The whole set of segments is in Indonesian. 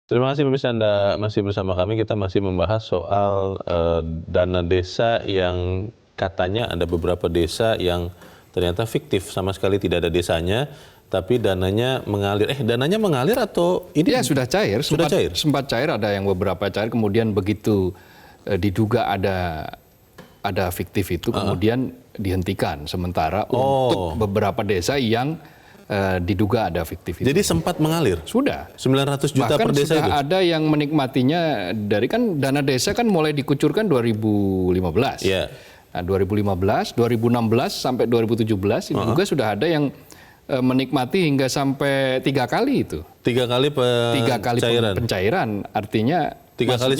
Terima kasih pemirsa Anda masih bersama kami, kita masih membahas soal dana desa yang katanya ada beberapa desa yang ternyata fiktif, sama sekali tidak ada desanya, tapi dananya mengalir. Dananya mengalir atau ini? Ya sudah cair, Sudah cair? sempat cair, ada yang beberapa cair, kemudian begitu diduga ada fiktif itu, kemudian dihentikan sementara untuk beberapa desa yang diduga ada fiktif itu. Jadi sempat mengalir? Sudah. 900 juta Bahkan per desa sudah itu? ada yang menikmatinya dari kan dana desa kan mulai dikucurkan 2015. Iya. Nah, 2015, 2016 sampai 2017 ini juga sudah ada yang menikmati hingga sampai 3 kali itu. 3 kali pencairan? Pencairan. Artinya 3 kali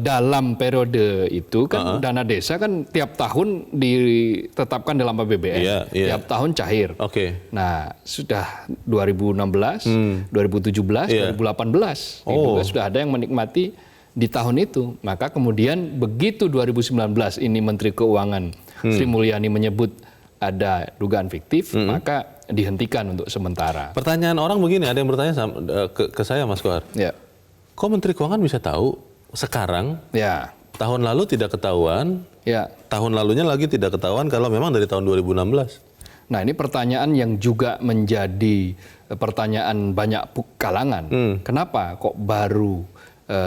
dalam periode itu kan dana desa kan tiap tahun ditetapkan dalam APBN. Tiap tahun cair. Oke. Nah, sudah 2016, 2017, 2018 juga sudah ada yang menikmati di tahun itu. Maka kemudian begitu 2019 ini Menteri Keuangan Sri Mulyani menyebut ada dugaan fiktif, maka dihentikan untuk sementara. Pertanyaan orang begini, ada yang bertanya ke saya, Mas Kohar. Ya. Kok Menteri Keuangan bisa tahu sekarang? Ya. Tahun lalu tidak ketahuan, Ya. tahun lalunya lagi tidak ketahuan kalau memang dari tahun 2016. Nah, ini pertanyaan yang juga menjadi pertanyaan banyak kalangan. Kenapa kok baru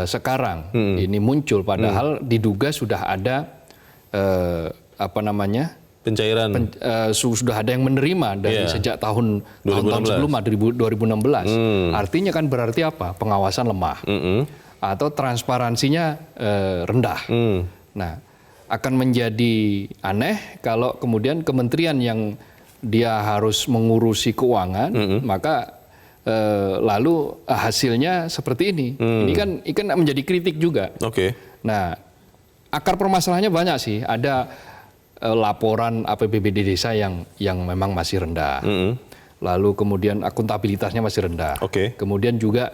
sekarang ini muncul, padahal diduga sudah ada Pencairan. sudah ada yang menerima dari sejak tahun sebelumnya 2016. Artinya kan berarti apa? Pengawasan lemah atau transparansinya rendah. Nah, akan menjadi aneh kalau kemudian kementerian yang dia harus mengurusi keuangan, maka lalu hasilnya seperti ini. Ini kan menjadi kritik juga. Oke. Nah, akar permasalahannya banyak sih. Ada laporan APBD desa yang memang masih rendah. Lalu kemudian akuntabilitasnya masih rendah. Kemudian juga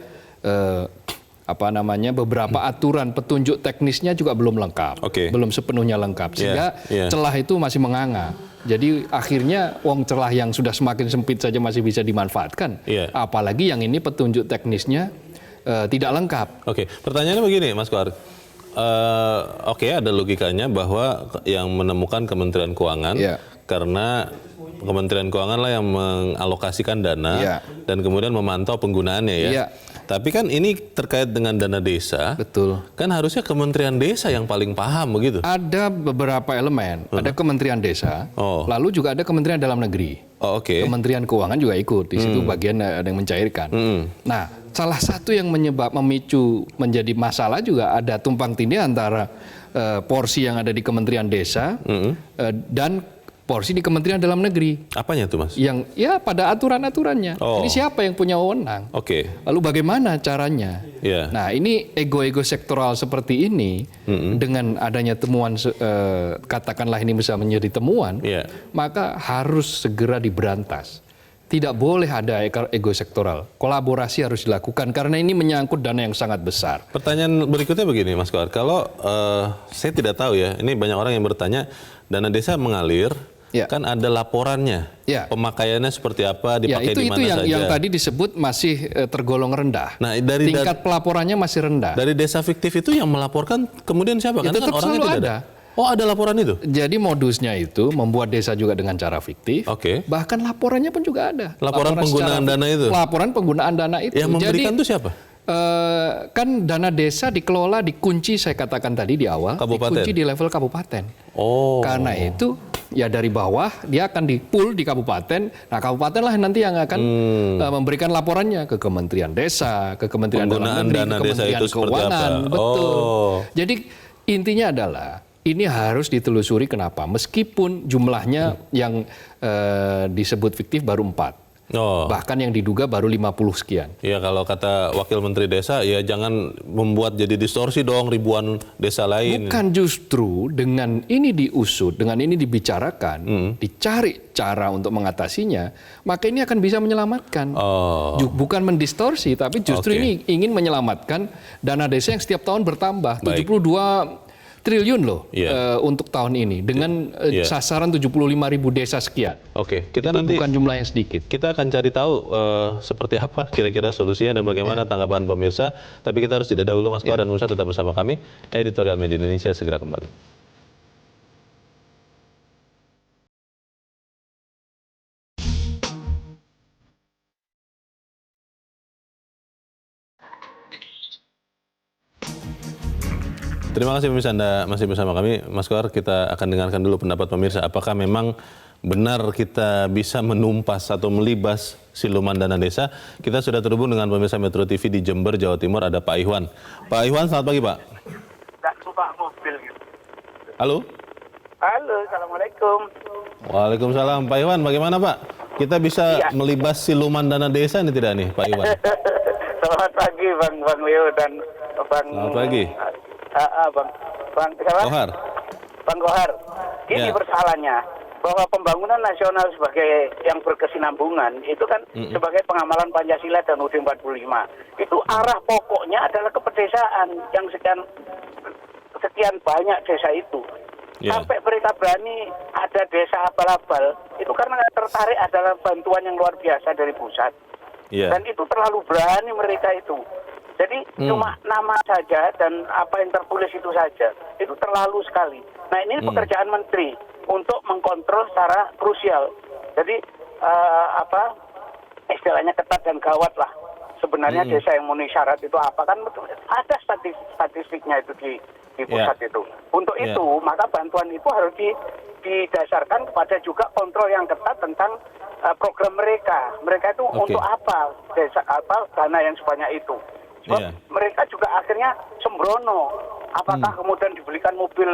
beberapa aturan petunjuk teknisnya juga belum lengkap, belum sepenuhnya lengkap, sehingga celah itu masih menganga. Jadi akhirnya celah yang sudah semakin sempit saja masih bisa dimanfaatkan, apalagi yang ini petunjuk teknisnya tidak lengkap. Pertanyaannya begini, Mas Kohar. Ada logikanya bahwa yang menemukan Kementerian Keuangan karena Kementerian Keuangan lah yang mengalokasikan dana dan kemudian memantau penggunaannya ya. Tapi kan ini terkait dengan dana desa. Betul. Kan harusnya Kementerian Desa yang paling paham begitu. Ada beberapa elemen. Ada Kementerian Desa, lalu juga ada Kementerian Dalam Negeri. Kementerian Keuangan juga ikut. Di situ bagian ada yang mencairkan. Nah, salah satu yang memicu menjadi masalah juga ada tumpang tindih antara porsi yang ada di Kementerian Desa dan porsi di Kementerian Dalam Negeri. Apanya tuh, Mas? Yang pada aturan-aturannya. Ini siapa yang punya wewenang? Lalu bagaimana caranya? Nah, ini ego-ego sektoral seperti ini dengan adanya temuan, katakanlah ini bisa menjadi temuan, maka harus segera diberantas. Tidak boleh ada ego sektoral. Kolaborasi harus dilakukan karena ini menyangkut dana yang sangat besar. Pertanyaan berikutnya begini, Mas Kohar. Kalau saya tidak tahu ya, ini banyak orang yang bertanya, dana desa mengalir, kan ada laporannya, pemakaiannya seperti apa, dipakai di mana saja. Yang tadi disebut masih tergolong rendah. Nah, dari tingkat pelaporannya masih rendah. Dari desa fiktif itu yang melaporkan kemudian siapa? Karena tetap kan orangnya selalu tidak ada. Ada laporan itu? Jadi modusnya itu membuat desa juga dengan cara fiktif. Bahkan laporannya pun juga ada. Laporan penggunaan dana itu? Laporan penggunaan dana itu. Yang memberikan itu siapa? Kan dana desa dikelola, dikunci, saya katakan tadi di awal, dikunci di level kabupaten. Karena itu ya dari bawah dia akan di-pool di kabupaten. Nah, kabupaten lah nanti yang akan memberikan laporannya ke Kementerian Desa, ke Kementerian Dalam Negeri, ke Kementerian Keuangan. Betul. Jadi intinya adalah ini harus ditelusuri kenapa, meskipun jumlahnya yang disebut fiktif baru 4. Bahkan yang diduga baru 50 sekian. Ya, kalau kata Wakil Menteri Desa, ya jangan membuat jadi distorsi dong ribuan desa lain. Bukan, justru dengan ini diusut, dengan ini dibicarakan, dicari cara untuk mengatasinya, maka ini akan bisa menyelamatkan. Bukan mendistorsi, tapi justru ini ingin menyelamatkan dana desa yang setiap tahun bertambah. 72 triliun loh untuk tahun ini dengan sasaran 75.000 desa sekian. Oke, kita itu nanti bukan jumlah yang sedikit. Kita akan cari tahu seperti apa kira-kira solusinya dan bagaimana tanggapan pemirsa. Tapi kita harus jeda dahulu, Mas Koar dan Musa, tetap bersama kami. Editorial Media Indonesia segera kembali. Terima kasih pemirsa, Anda masih bersama kami. Mas Koar, kita akan dengarkan dulu pendapat pemirsa. Apakah memang benar kita bisa menumpas atau melibas siluman dana desa? Kita sudah terhubung dengan pemirsa Metro TV di Jember, Jawa Timur, ada Pak Ikhwan. Pak Ikhwan, selamat pagi Pak. Halo? Halo, Assalamualaikum. Waalaikumsalam. Pak Ikhwan, bagaimana Pak? Kita bisa melibas siluman dana desa ini tidak nih Pak Ikhwan? Selamat pagi Bang Leo dan Bang... Selamat pagi. Bang Kohar. Bang Kohar, ini persoalannya bahwa pembangunan nasional sebagai yang berkesinambungan itu kan sebagai pengamalan Pancasila dan UUD 45 itu arah pokoknya adalah kepedesaan yang sekian banyak desa itu. Sampai mereka berani ada desa abal-abal itu karena tertarik adalah bantuan yang luar biasa dari pusat. Dan itu terlalu berani mereka itu. Jadi cuma nama saja dan apa yang tertulis itu saja. Itu terlalu sekali. Nah ini pekerjaan menteri untuk mengkontrol secara krusial. Jadi istilahnya ketat dan gawat lah. Sebenarnya desa yang memenuhi syarat itu apa kan betul. Ada statistiknya itu di pusat itu. Untuk itu maka bantuan itu harus didasarkan kepada juga kontrol yang ketat tentang program mereka. Mereka itu untuk apa dana yang sebanyak itu. Sebab mereka juga akhirnya sembrono. Apakah kemudian dibelikan mobil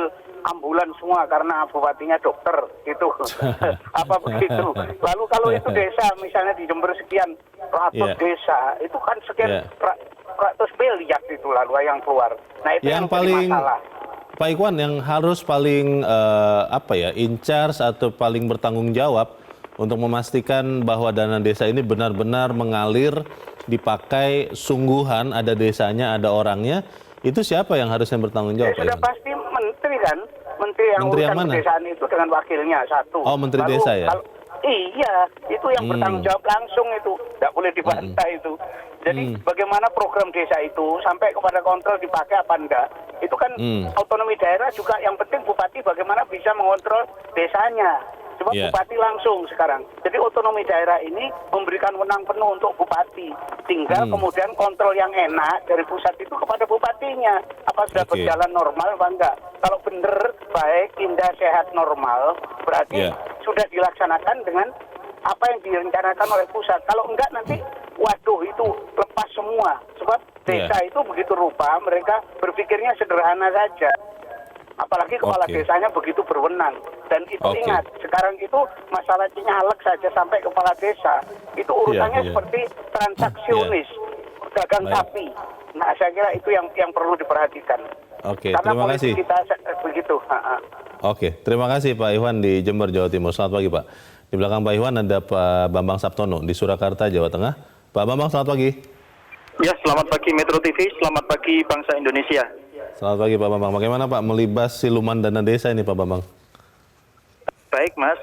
ambulan semua karena bupatinya dokter gitu. Apa begitu. Lalu kalau itu desa misalnya di Jember sekian ratus desa, itu kan sekian ratus miliar itu lalu yang keluar. Nah itu yang paling masalah. Pak Ikhwan, yang harus paling in charge atau paling bertanggung jawab untuk memastikan bahwa dana desa ini benar-benar mengalir, dipakai sungguhan, ada desanya, ada orangnya, itu siapa yang harusnya bertanggung jawab? Sudah pasti menteri kan, menteri yang urusan pedesaan itu dengan wakilnya satu. Oh, menteri desa ya? Iya, itu yang bertanggung jawab langsung itu, tidak boleh dibantah itu. Jadi bagaimana program desa itu sampai kepada kontrol dipakai apa enggak, itu kan otonomi daerah juga yang penting bupati bagaimana bisa mengontrol desanya. Sebab bupati langsung sekarang. Jadi otonomi daerah ini memberikan wewenang penuh untuk bupati. Tinggal kemudian kontrol yang enak dari pusat itu kepada bupatinya. Apa sudah berjalan normal apa enggak? Kalau benar, baik, indah, sehat, normal, berarti sudah dilaksanakan dengan apa yang direncanakan oleh pusat. Kalau enggak nanti, waduh itu lepas semua. Sebab desa itu begitu rupa, mereka berpikirnya sederhana saja. Apalagi kepala desanya begitu berwenang. Dan itu ingat, sekarang itu masalah nyalek saja sampai kepala desa. Itu urusannya seperti transaksionis, dagang sapi. Nah saya kira itu yang perlu diperhatikan. Karena terima kasih. Kita begitu. Terima kasih Pak Ikhwan di Jember, Jawa Timur. Selamat pagi Pak. Di belakang Pak Ikhwan ada Pak Bambang Saptono di Surakarta, Jawa Tengah. Pak Bambang, selamat pagi. Ya, selamat pagi Metro TV, selamat pagi bangsa Indonesia. Selamat pagi Pak Bambang. Bagaimana Pak melibas siluman dana desa ini Pak Bambang? Baik Mas,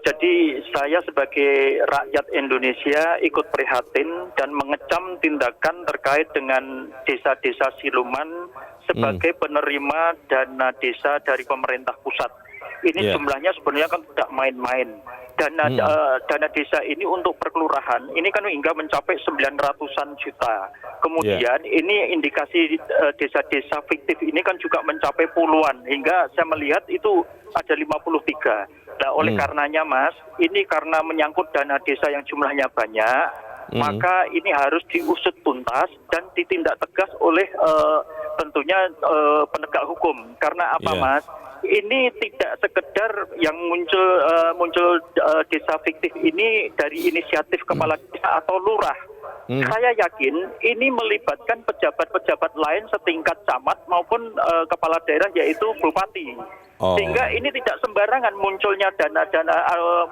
jadi saya sebagai rakyat Indonesia ikut prihatin dan mengecam tindakan terkait dengan desa-desa siluman sebagai penerima dana desa dari pemerintah pusat. Ini jumlahnya sebenarnya kan tidak main-main. Dana desa ini untuk perkelurahan ini kan hingga mencapai 900-an juta. Kemudian ini indikasi desa-desa fiktif ini kan juga mencapai puluhan, hingga saya melihat itu ada 53. Nah oleh karenanya Mas, ini karena menyangkut dana desa yang jumlahnya banyak, maka ini harus diusut tuntas dan ditindak tegas oleh tentunya penegak hukum. Karena apa Mas? Ini tidak sekedar yang muncul desa fiktif ini dari inisiatif kepala desa atau lurah. Saya yakin ini melibatkan pejabat-pejabat lain setingkat camat maupun kepala daerah yaitu bupati. Sehingga ini tidak sembarangan munculnya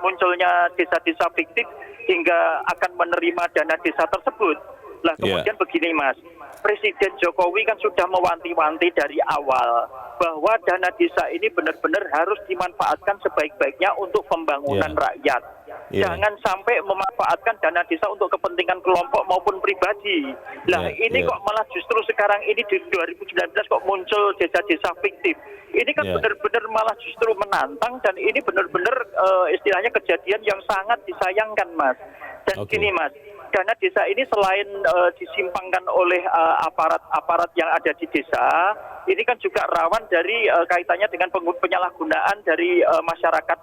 munculnya desa-desa fiktif hingga akan menerima dana desa tersebut. Lah kemudian begini Mas, Presiden Jokowi kan sudah mewanti-wanti dari awal bahwa dana desa ini benar-benar harus dimanfaatkan sebaik-baiknya untuk pembangunan rakyat. Jangan sampai memanfaatkan dana desa untuk kepentingan kelompok maupun pribadi. Lah ini kok malah justru sekarang ini di 2019 kok muncul desa-desa fiktif. Ini kan benar-benar malah justru menantang dan ini benar-benar istilahnya kejadian yang sangat disayangkan Mas. Dan gini Mas, dana desa ini selain disimpangkan oleh aparat-aparat yang ada di desa, ini kan juga rawan dari kaitannya dengan penyalahgunaan dari masyarakat.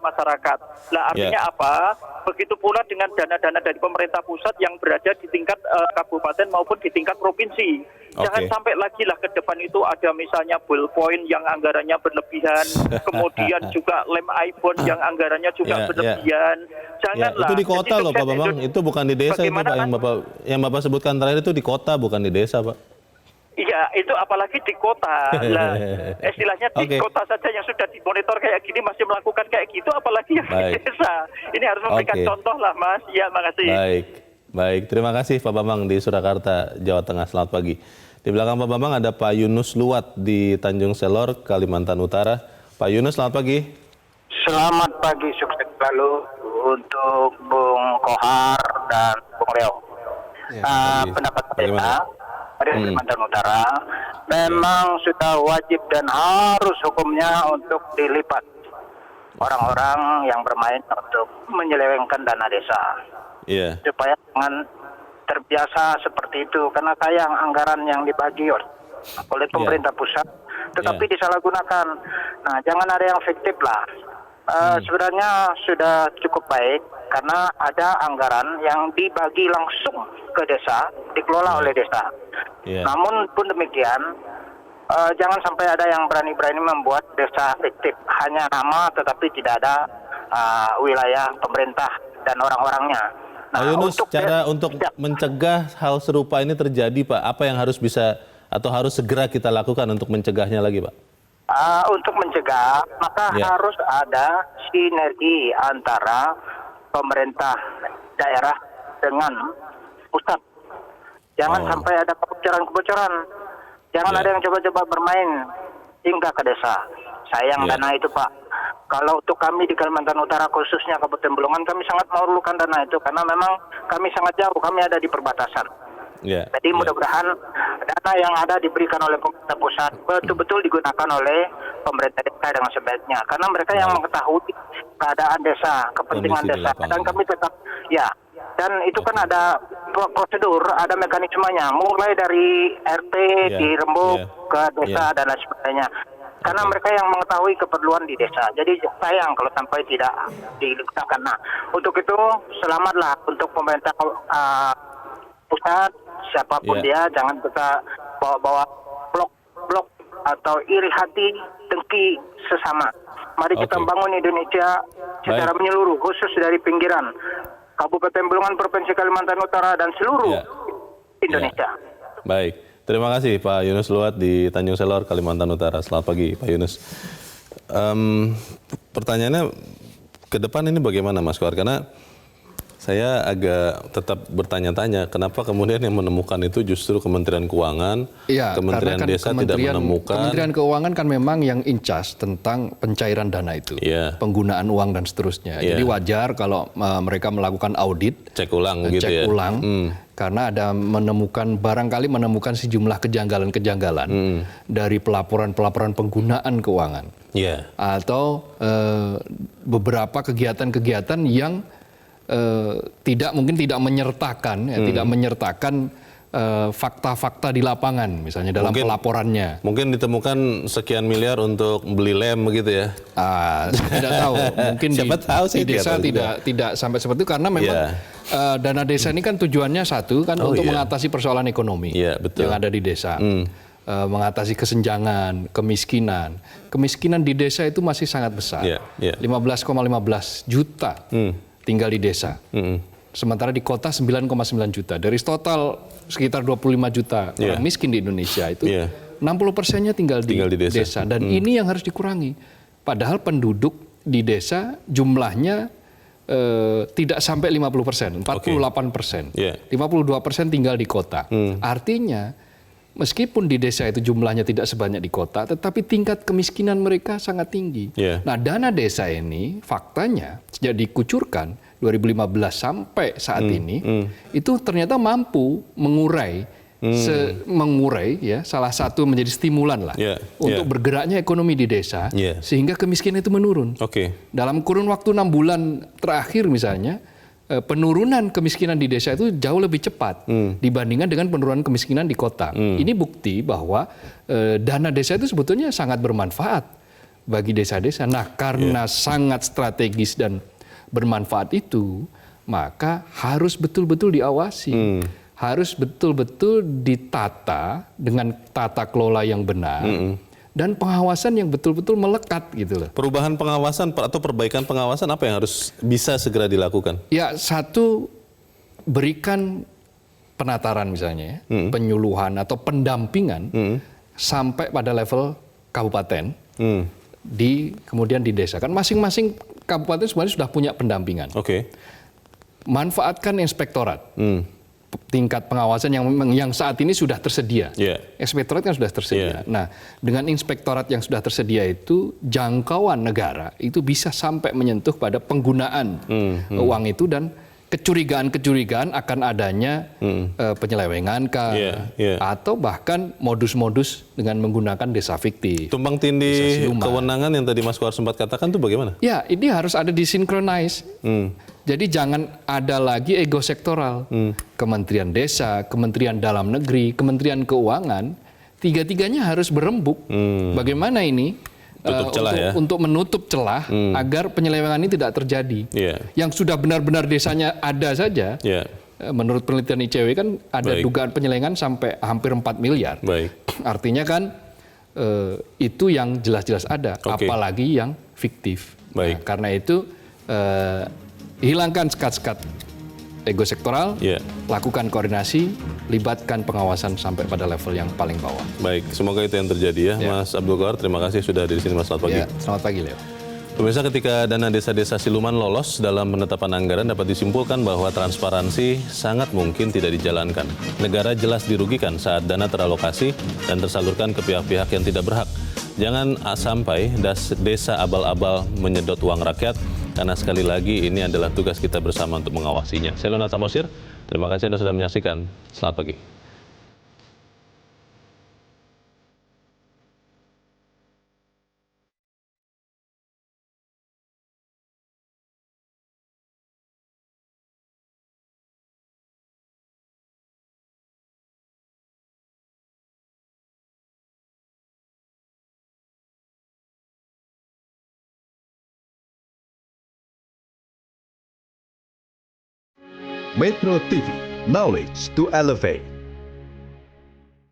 Nah artinya apa? Begitu pula dengan dana-dana dari pemerintah pusat yang berada di tingkat kabupaten maupun di tingkat provinsi. Jangan sampai lagi lah ke depan itu ada misalnya ballpoint yang anggarannya berlebihan, kemudian juga lem iPhone yang anggarannya juga berlebihan. Janganlah. Itu di kota loh Pak Bambang, itu bukan di desa itu Pak, yang Bapak sebutkan terakhir itu di kota bukan di desa Pak. Iya, itu apalagi di kota. Lah, istilahnya di kota saja yang sudah dimonitor kayak gini masih melakukan kayak gitu, apalagi yang di desa. Ini harus memberikan contoh lah, Mas. Ya, makasih. Baik. Terima kasih Pak Bambang di Surakarta, Jawa Tengah. Selamat pagi. Di belakang Pak Bambang ada Pak Yunus Luwat di Tanjung Selor, Kalimantan Utara. Pak Yunus, selamat pagi. Selamat pagi, sukses selalu untuk Bung Kohar dan Bung Leo. Pendapat saya dari Kalimantan Utara memang sudah wajib dan harus hukumnya untuk dilipat orang-orang yang bermain untuk menyelewengkan dana desa. Supaya jangan terbiasa seperti itu, karena sayang anggaran yang dibagi oleh pemerintah pusat tetapi disalahgunakan. Nah, jangan ada yang fiktif lah. Sebenarnya sudah cukup baik karena ada anggaran yang dibagi langsung ke desa, dikelola oleh desa. Namun pun demikian, jangan sampai ada yang berani-berani membuat desa fiktif, hanya nama tetapi tidak ada wilayah pemerintah dan orang-orangnya. Pak Yunus, cara untuk mencegah hal serupa ini terjadi Pak, apa yang harus bisa atau harus segera kita lakukan untuk mencegahnya lagi Pak? Untuk mencegah, maka harus ada sinergi antara pemerintah daerah dengan pusat. Jangan sampai ada kebocoran-kebocoran. Jangan ada yang coba-coba bermain hingga ke desa. Sayang dana itu Pak. Kalau untuk kami di Kalimantan Utara khususnya Kabupaten Bulungan, kami sangat memerlukan dana itu karena memang kami sangat jauh, kami ada di perbatasan. Jadi mudah-mudahan dana yang ada diberikan oleh pemerintah pusat betul-betul digunakan oleh pemerintah desa dengan sebaiknya. Karena mereka yang mengetahui keadaan desa, kepentingan desa. Dan kami tetap, dan itu kan ada prosedur, ada mekanismenya. Mulai dari RT di Rembuk ke desa dan lain sebagainya. Karena mereka yang mengetahui keperluan di desa. Jadi sayang kalau sampai tidak dilakukan. Nah, untuk itu selamatlah untuk pemerintah pusat, siapapun dia, jangan kita bawa-bawa blok atau iri hati, dengki sesama. Mari kita bangun Indonesia secara menyeluruh, khusus dari pinggiran Kabupaten Bulungan, Provinsi Kalimantan Utara, dan seluruh Indonesia. Baik. Terima kasih Pak Yunus Luwat di Tanjung Selor, Kalimantan Utara. Selamat pagi Pak Yunus. Pertanyaannya ke depan ini bagaimana Mas Kohar? Karena saya agak tetap bertanya-tanya kenapa kemudian yang menemukan itu justru Kementerian Keuangan, Kementerian Desa tidak menemukan. Kementerian Keuangan kan memang yang in charge tentang pencairan dana itu, penggunaan uang dan seterusnya. Jadi wajar kalau mereka melakukan audit, cek ulang, karena ada barangkali menemukan sejumlah kejanggalan-kejanggalan dari pelaporan-pelaporan penggunaan keuangan, atau beberapa kegiatan-kegiatan yang mungkin tidak menyertakan fakta-fakta di lapangan, misalnya dalam pelaporannya. Mungkin ditemukan sekian miliar untuk beli lem begitu ya? Tidak tahu. Mungkin di desa tidak sampai seperti itu karena memang dana desa ini kan tujuannya satu kan untuk mengatasi persoalan ekonomi yang ada di desa. Mengatasi kesenjangan, kemiskinan. Kemiskinan di desa itu masih sangat besar. 15,15 juta tinggal di desa. Sementara di kota 9,9 juta. Dari total sekitar 25 juta orang miskin di Indonesia itu 60%-nya tinggal di desa. Dan ini yang harus dikurangi. Padahal penduduk di desa jumlahnya tidak sampai 50%, 48%, 52% tinggal di kota. Artinya meskipun di desa itu jumlahnya tidak sebanyak di kota, tetapi tingkat kemiskinan mereka sangat tinggi. Nah, dana desa ini faktanya sejak dikucurkan 2015 sampai saat ini itu ternyata mampu mengurai ya salah satu menjadi stimulan lah untuk bergeraknya ekonomi di desa sehingga kemiskinan itu menurun. Dalam kurun waktu 6 bulan terakhir misalnya penurunan kemiskinan di desa itu jauh lebih cepat dibandingkan dengan penurunan kemiskinan di kota. Ini bukti bahwa dana desa itu sebetulnya sangat bermanfaat bagi desa-desa. Nah, karena sangat strategis dan bermanfaat itu, maka harus betul-betul diawasi. Harus betul-betul ditata dengan tata kelola yang benar dan pengawasan yang betul-betul melekat gitu loh. Perubahan pengawasan atau perbaikan pengawasan apa yang harus bisa segera dilakukan? Ya, satu, berikan penataran misalnya, penyuluhan atau pendampingan sampai pada level kabupaten, kemudian di desa. Kan masing-masing kabupaten sebenarnya sudah punya pendampingan. Manfaatkan inspektorat. Tingkat pengawasan yang saat ini sudah tersedia. Inspektorat kan sudah tersedia. Nah, dengan inspektorat yang sudah tersedia itu, jangkauan negara itu bisa sampai menyentuh pada penggunaan uang itu dan kecurigaan-kecurigaan akan adanya penyelewengan atau bahkan modus-modus dengan menggunakan desa fiktif. Tumpang tindih kewenangan yang tadi Mas Kohar sempat katakan itu bagaimana? Ya, ini harus ada disinkronize. Jadi jangan ada lagi ego sektoral. Kementerian Desa, Kementerian Dalam Negeri, Kementerian Keuangan, tiga-tiganya harus berembuk. Bagaimana ini untuk menutup celah agar penyelewengan ini tidak terjadi. Yang sudah benar-benar desanya ada saja, menurut penelitian ICW kan ada dugaan penyelewengan sampai hampir 4 miliar. Artinya kan itu yang jelas-jelas ada, apalagi yang fiktif. Nah, karena itu hilangkan sekat-sekat ego sektoral, lakukan koordinasi, libatkan pengawasan sampai pada level yang paling bawah. Baik, semoga itu yang terjadi ya. Mas Abdul Kohar, terima kasih sudah di sini Mas. Selamat pagi. Selamat pagi, Leo. Pemirsa, ketika dana desa-desa siluman lolos dalam penetapan anggaran, dapat disimpulkan bahwa transparansi sangat mungkin tidak dijalankan. Negara jelas dirugikan saat dana teralokasi dan tersalurkan ke pihak-pihak yang tidak berhak. Jangan sampai desa abal-abal menyedot uang rakyat, karena sekali lagi ini adalah tugas kita bersama untuk mengawasinya. Saya Leonard Samosir, terima kasih Anda sudah menyaksikan. Selamat pagi. Metro TV, knowledge to elevate.